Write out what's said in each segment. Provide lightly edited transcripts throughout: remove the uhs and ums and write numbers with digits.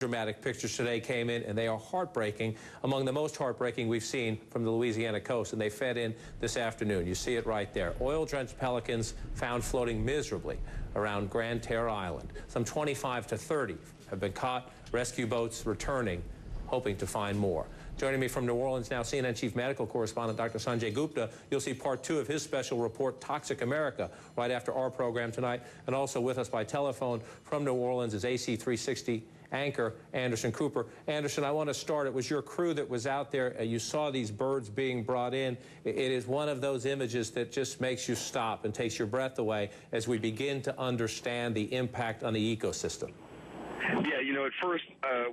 Dramatic pictures today came in, and they are heartbreaking, among the most heartbreaking we've seen from the Louisiana coast, and they fed in this afternoon. You see it right there. Oil-drenched pelicans found floating miserably around Grand Terre Island. Some 25 to 30 have been caught, rescue boats returning, hoping to find more. Joining me from New Orleans now, CNN Chief Medical Correspondent Dr. Sanjay Gupta. You'll see part 2 of his special report, Toxic America, right after our program tonight. And also with us by telephone from New Orleans is AC 360 anchor Anderson Cooper. Anderson, I want to start. It was your crew that was out there. You saw these birds being brought in. It is one of those images that just makes you stop and takes your breath away as we begin to understand the impact on the ecosystem. Yeah, you know, at first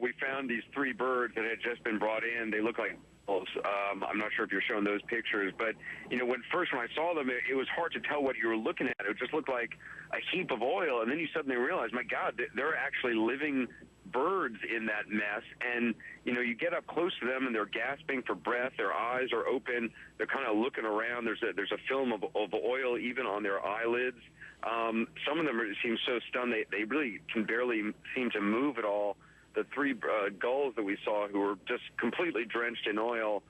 we found these 3 birds that had just been brought in. They look like I'm not sure if you're showing those pictures, but, you know, when I saw them, it was hard to tell what you were looking at. It just looked like a heap of oil, and then you suddenly realize, my God, they're actually living birds in that mess. And, you know, you get up close to them, and they're gasping for breath. Their eyes are open. They're kind of looking around. There's a film of oil even on their eyelids. Some of them seem so stunned they really can barely seem to move at all. The 3 gulls that we saw, who were just completely drenched in oil,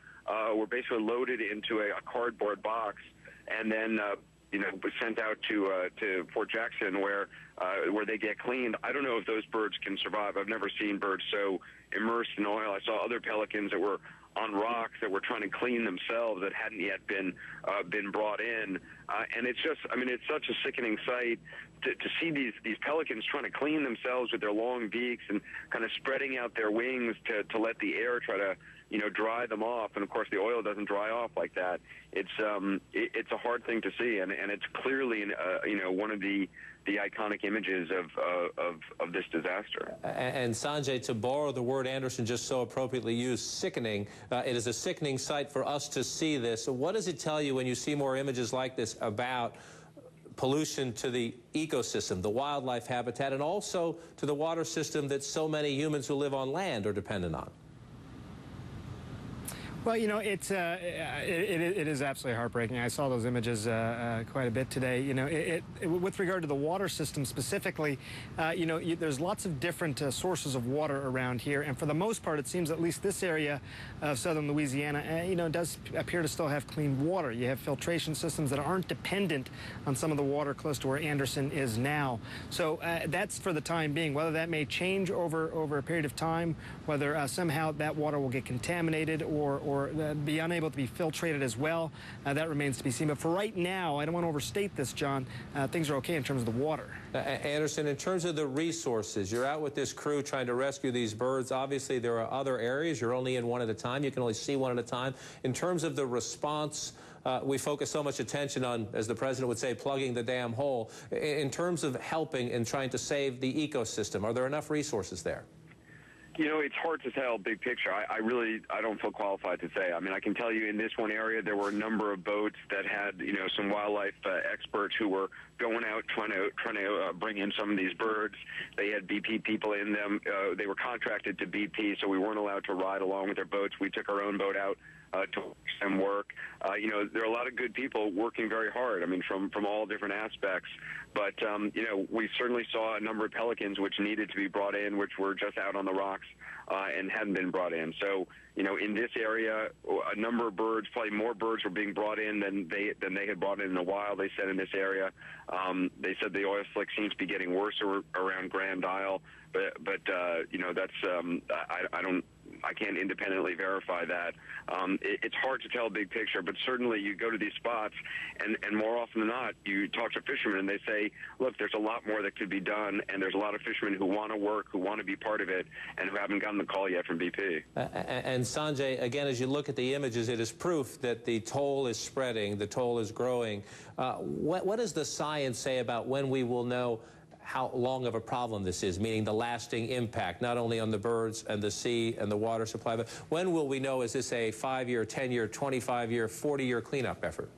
were basically loaded into a cardboard box and then you know, sent out to Fort Jackson where they get cleaned. I don't know if those birds can survive. I've never seen birds so immersed in oil. I saw other pelicans that were on rocks that were trying to clean themselves that hadn't yet been brought in. And it's just, I mean, it's such a sickening sight to see these pelicans trying to clean themselves with their long beaks and kind of spreading out their wings to let the air try to, you know, dry them off. And of course, the oil doesn't dry off like that. It's a hard thing to see, and it's clearly you know, one of the iconic images of this disaster. And Sanjay, to borrow the word Anderson just so appropriately used, sickening, it is a sickening sight for us to see this. So what does it tell you when you see more images like this about pollution to the ecosystem, the wildlife habitat, and also to the water system that so many humans who live on land are dependent on? Well, you know, it is absolutely heartbreaking. I saw those images quite a bit today. You know, with regard to the water system specifically, you know, there's lots of different sources of water around here, and for the most part, it seems at least this area of southern Louisiana, you know, does appear to still have clean water. You have filtration systems that aren't dependent on some of the water close to where Anderson is now. So that's for the time being. Whether that may change over a period of time, whether somehow that water will get contaminated or be unable to be filtrated as well, that remains to be seen. But for right now, I don't want to overstate this, John, things are okay in terms of the water. Anderson, in terms of the resources, you're out with this crew trying to rescue these birds. Obviously, there are other areas. You're only in one at a time. You can only see one at a time. In terms of the response, we focus so much attention on, as the president would say, plugging the damn hole. In terms of helping and trying to save the ecosystem, are there enough resources there? You know, it's hard to tell big picture. I don't feel qualified to say. I mean, I can tell you in this one area, there were a number of boats that had, you know, some wildlife experts who were going out trying to bring in some of these birds. They had BP people in them. They were contracted to BP, so we weren't allowed to ride along with their boats. We took our own boat out to watch them work. You know, there are a lot of good people working very hard, I mean, from all different aspects. But, you know, we certainly saw a number of pelicans which needed to be brought in, which were just out on the rocks and hadn't been brought in. So, you know, in this area, a number of birds, probably more birds were being brought in than they had brought in a while, they said, in this area. They said the oil slick seems to be getting worse around Grand Isle. But you know, that's I can't independently verify that. It's hard to tell big picture, but certainly you go to these spots, and more often than not, you talk to fishermen, and they say, look, there's a lot more that could be done, and there's a lot of fishermen who want to work, who want to be part of it, and who haven't gotten the call yet from BP. And Sanjay, again, as you look at the images, it is proof that the toll is spreading, the toll is growing. What does the science say about when we will know how long of a problem this is, meaning the lasting impact, not only on the birds and the sea and the water supply, but when will we know, is this a 5-year, 10-year, 25-year, 40-year cleanup effort?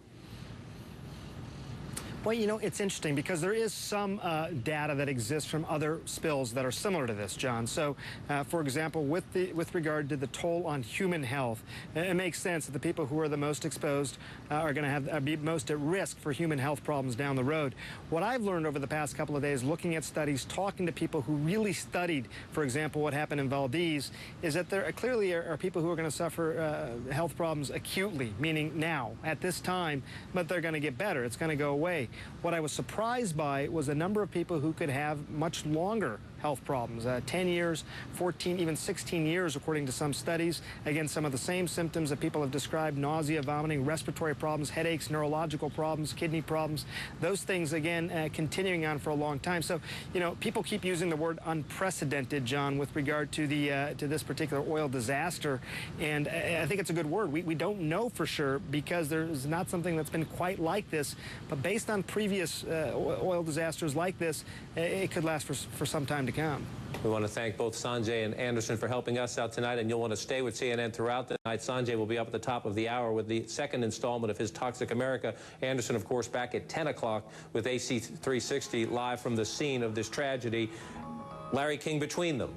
Well, you know, it's interesting because there is some data that exists from other spills that are similar to this, John. So, for example, with regard to the toll on human health, it makes sense that the people who are the most exposed are going to be most at risk for human health problems down the road. What I've learned over the past couple of days, looking at studies, talking to people who really studied, for example, what happened in Valdez, is that there clearly are people who are going to suffer health problems acutely, meaning now, at this time, but they're going to get better. It's going to go away. What I was surprised by was the number of people who could have much longer health problems, 10 years, 14, even 16 years, according to some studies. Again, some of the same symptoms that people have described: nausea, vomiting, respiratory problems, headaches, neurological problems, kidney problems. Those things, again, continuing on for a long time. So, you know, people keep using the word unprecedented, John, with regard to this particular oil disaster. And I think it's a good word. We don't know for sure because there's not something that's been quite like this. But based on previous oil disasters like this, it could last for some time to come. We want to thank both Sanjay and Anderson for helping us out tonight, and you'll want to stay with CNN throughout the night. Sanjay will be up at the top of the hour with the second installment of his Toxic America. Anderson, of course, back at 10 o'clock with AC 360 live from the scene of this tragedy. Larry King between them.